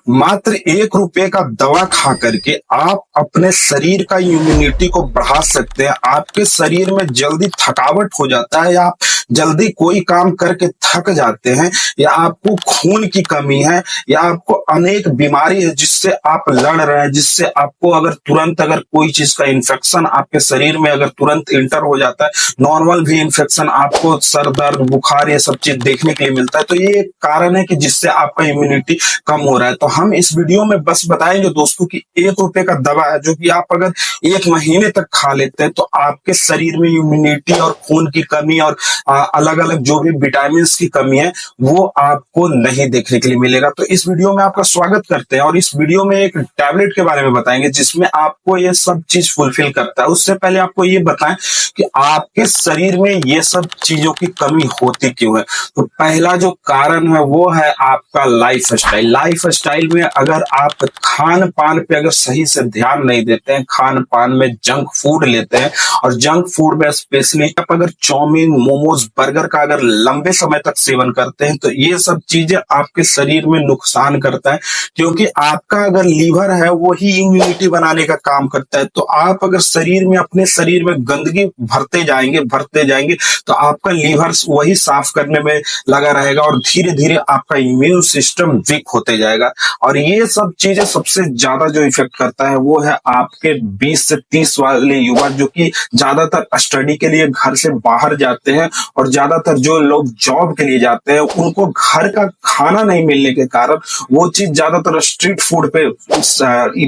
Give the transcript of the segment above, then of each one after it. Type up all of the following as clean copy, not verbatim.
मात्र 1 रुपए का दवा खा करके आप अपने शरीर का इम्यूनिटी को बढ़ा सकते हैं। आपके शरीर में जल्दी थकावट हो जाता है या आप जल्दी कोई काम करके थक जाते हैं या आपको खून की कमी है या आपको अनेक बीमारी है जिससे आप लड़ रहे हैं, जिससे आपको अगर तुरंत अगर कोई चीज का इन्फेक्शन आपके शरीर में अगर तुरंत इंटर हो जाता है, नॉर्मल भी इन्फेक्शन आपको सर दर्द बुखार ये सब चीज देखने के लिए मिलता है, तो ये एक कारण है कि जिससे आपका इम्यूनिटी कम हो रहा है। तो हम इस वीडियो में बस बताएंगे दोस्तों कि 1 रुपए का दवा है जो कि आप अगर 1 महीने तक खा लेते हैं तो आपके शरीर में इम्यूनिटी और खून की कमी और अलग अलग जो भी विटामिन की कमी है वो आपको नहीं देखने के लिए मिलेगा। तो इस वीडियो में आपका स्वागत करते हैं और इस वीडियो में एक टैबलेट के बारे में बताएंगे जिसमें आपको ये सब चीज फुलफिल करता है। उससे पहले आपको ये बताएं कि आपके शरीर में ये सब चीजों की कमी होती क्यों है। तो पहला जो कारण है वो है आपका लाइफ स्टाइल। लाइफ स्टाइल में अगर आप खान पान पे अगर सही से ध्यान नहीं देते हैं, खान पान में जंक फूड लेते हैं और जंक फूड में स्पेशली आप अगर चाउमीन मोमोज बर्गर का अगर लंबे समय तक सेवन करते हैं तो ये सब चीजें आपके शरीर में नुकसान करता है, क्योंकि आपका अगर लीवर है वो ही इम्यूनिटी बनाने का काम करता है। तो आप अगर शरीर में अपने शरीर में गंदगी भरते जाएंगे तो आपका लीवर वही साफ करने में लगा रहेगा और धीरे धीरे आपका इम्यून सिस्टम वीक होते जाएगा। और ये सब चीजें सबसे ज्यादा जो इफेक्ट करता है वो है आपके 20 से 30 वाले युवा जो कि ज्यादातर स्टडी के लिए घर से बाहर जाते हैं और ज्यादातर जो लोग जॉब के लिए जाते हैं उनको घर का खाना नहीं मिलने के कारण वो चीज ज्यादातर स्ट्रीट फूड पे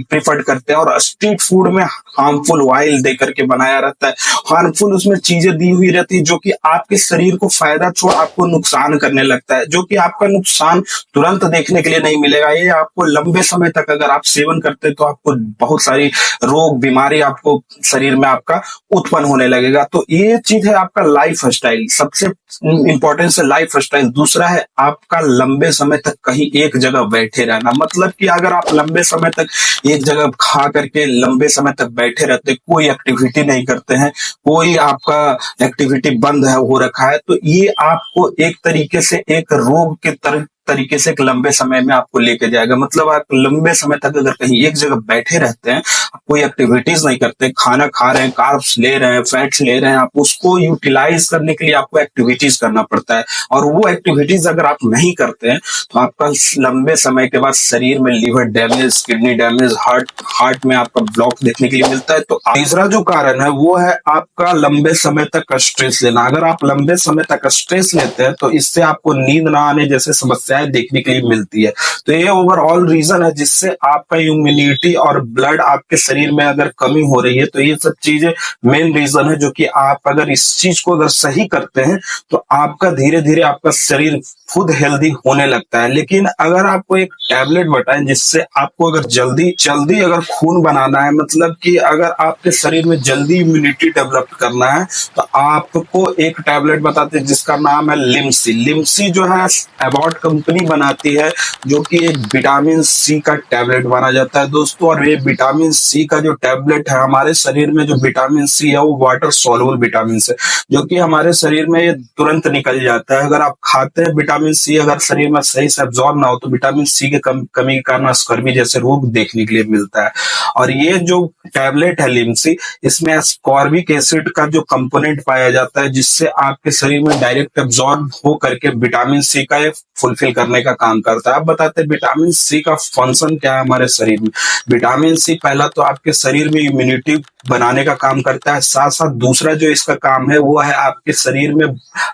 प्रेफर करते हैं और स्ट्रीट फूड में हार्मफुल ऑयल दे करके बनाया रहता है, हार्मफुल उसमें चीजें दी हुई रहती है जो कि आपके शरीर को फायदा छोड़ आपको नुकसान करने लगता है, जो कि आपका नुकसान तुरंत देखने के लिए नहीं मिलेगा। ये आपको लंबे समय तक अगर आप सेवन करते हैं तो आपको बहुत सारी रोग बीमारी आपको शरीर में आपका उत्पन्न होने लगेगा। तो ये चीज है आपका लाइफ स्टाइल, सबसे इंपॉर्टेंट है लाइफ स्टाइल। दूसरा है आपका लंबे समय तक कहीं एक जगह बैठे रहना, मतलब कि अगर आप लंबे समय तक एक जगह खा करके लंबे समय तक बैठे रहते, कोई एक्टिविटी नहीं करते हैं, कोई आपका एक्टिविटी बंद है हो रखा है, तो ये आपको एक तरीके से एक रोग के तरीके से एक लंबे समय में आपको लेके जाएगा। मतलब आप लंबे समय तक अगर कहीं एक जगह बैठे रहते हैं, कोई एक्टिविटीज नहीं करते, खाना खा रहे हैं, कार्ब्स ले रहे हैं, फैट्स ले रहे हैं, आप उसको यूटिलाइज करने के लिए आपको एक्टिविटीज करना पड़ता है और वो एक्टिविटीज अगर आप नहीं करते हैं तो आपका लंबे समय के बाद शरीर में liver damage, kidney damage, heart में आपका ब्लॉक देखने के लिए मिलता है। तो तीसरा जो कारण है वो है आपका लंबे समय तक स्ट्रेस लेना। अगर आप लंबे समय तक स्ट्रेस लेते हैं तो इससे आपको नींद ना आने जैसे समस्याएं देखने के लिए मिलती है। तो ये ओवरऑल रीजन है जिससे आपका इम्यूनिटी और ब्लड आपके शरीर में अगर कमी हो रही है। तो ये सब चीजें मेन रीजन है जो कि आप अगर इस चीज को अगर सही करते हैं तो आपका धीरे धीरे आपका शरीर खुद हेल्दी होने लगता है। लेकिन अगर आपको एक टैबलेट बताएं जिससे आपको अगर जल्दी अगर खून बनाना है, मतलब कि अगर आपके शरीर में जल्दी इम्यूनिटी डेवलप करना है, तो आपको एक टैबलेट बताते हैं जिसका नाम है लिम्सी। लिम्सी जो है एबॉट कंपनी बनाती है, जो कि एक विटामिन सी का टैबलेट माना जाता है दोस्तों। और ये विटामिन सी का जो टैबलेट है, हमारे शरीर में जो विटामिन सी है वो वाटर सॉल्युबल विटामिन है जो कि हमारे शरीर में ये तुरंत निकल जाता है। अगर आप खाते हैं विटामिन सी अगर शरीर में सही से एब्जॉर्ब ना हो तो विटामिन सी के कमी के कारण स्कर्वी जैसे रोग देखने के लिए मिलता है। और ये जो टैबलेट है लिम्सी, इसमें एस्कॉर्बिक एसिड का जो कंपोनेंट पाया जाता है जिससे आपके शरीर में डायरेक्ट एब्जॉर्ब हो करके विटामिन सी का फुलफिल करने का काम करता है। अब बताते हैं विटामिन सी का फंक्शन क्या है हमारे शरीर में। विटामिन सी पहला तो आपके शरीर में इम्यूनिटी बनाने का काम करता है, साथ साथ दूसरा जो इसका काम है वो है आपके शरीर में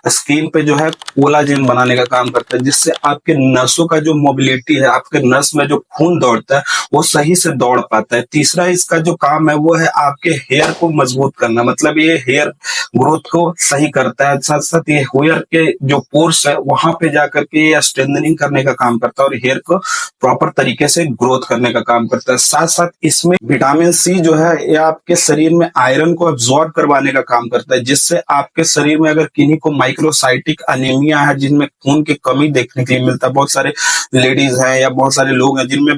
स्किन पे जो है कोलाजन बनाने का काम करता है, जिससे आपके नसों का जो मोबिलिटी है, आपके नस में जो खून दौड़ता है वो सही से दौड़ पाता है। तीसरा इसका जो काम है वो है आपके हेयर को मजबूत करना, मतलब ये हेयर ग्रोथ को सही करता है। साथ साथ ये हेयर के जो पोर्स है वहां पे जाकर के ये स्ट्रेंथनिंग करने का काम करता है और हेयर को प्रॉपर तरीके से ग्रोथ करने का काम करता है। साथ साथ इसमें विटामिन सी जो है ये आपके शरीर में आयरन को अब्सॉर्ब करवाने का काम करता है, जिससे आपके शरीर में अगर किन्हीं को माइक्रोसाइटिक अनीमिया है, जिनमें खून की कमी देखने के लिए मिलता है, बहुत सारे लेडीज हैं या बहुत सारे लोग हैं जिनमें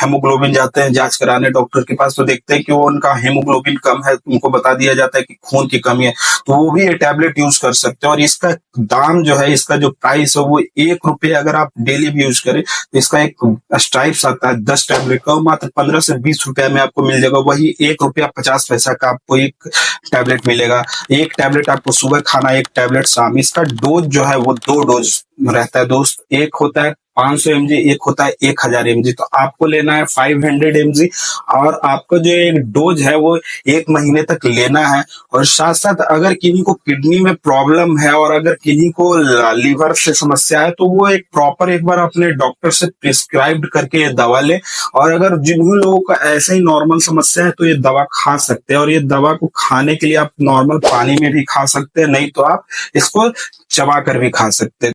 हेमोग्लोबिन, जाते हैं जांच कराने डॉक्टर के पास तो देखते हैं कि वो उनका हेमोग्लोबिन कम है, उनको बता दिया जाता है कि खून की कमी है, तो वो भी ये टैबलेट यूज कर सकते हैं। और इसका दाम जो है, इसका जो प्राइस है वो 1 रुपये, अगर आप डेली भी यूज करें तो इसका एक स्ट्राइप्स आता है 10 टैबलेट का, मात्र 15 से 20 रुपए में आपको मिल जाएगा। वही 1 रुपया 50 पैसा का आपको एक टैबलेट मिलेगा। एक टैबलेट आपको सुबह खाना, एक टैबलेट शाम। इसका डोज जो है वो 2 डोज रहता है दोस्त, एक होता है 500 mg, एक होता है 1000 mg। तो आपको लेना है 500 mg, और आपको जो एक डोज है वो 1 महीने तक लेना है। और साथ साथ अगर किन्हीं को किडनी में प्रॉब्लम है और अगर किन्हीं को लीवर से समस्या है, तो वो एक प्रॉपर एक बार अपने डॉक्टर से प्रिस्क्राइब्ड करके ये दवा ले। और अगर जिन्हीं लोगों का ऐसे ही नॉर्मल समस्या है तो ये दवा खा सकते हैं। और ये दवा को खाने के लिए आप नॉर्मल पानी में भी खा सकते हैं, नहीं तो आप इसको चबा कर भी खा सकते हैं।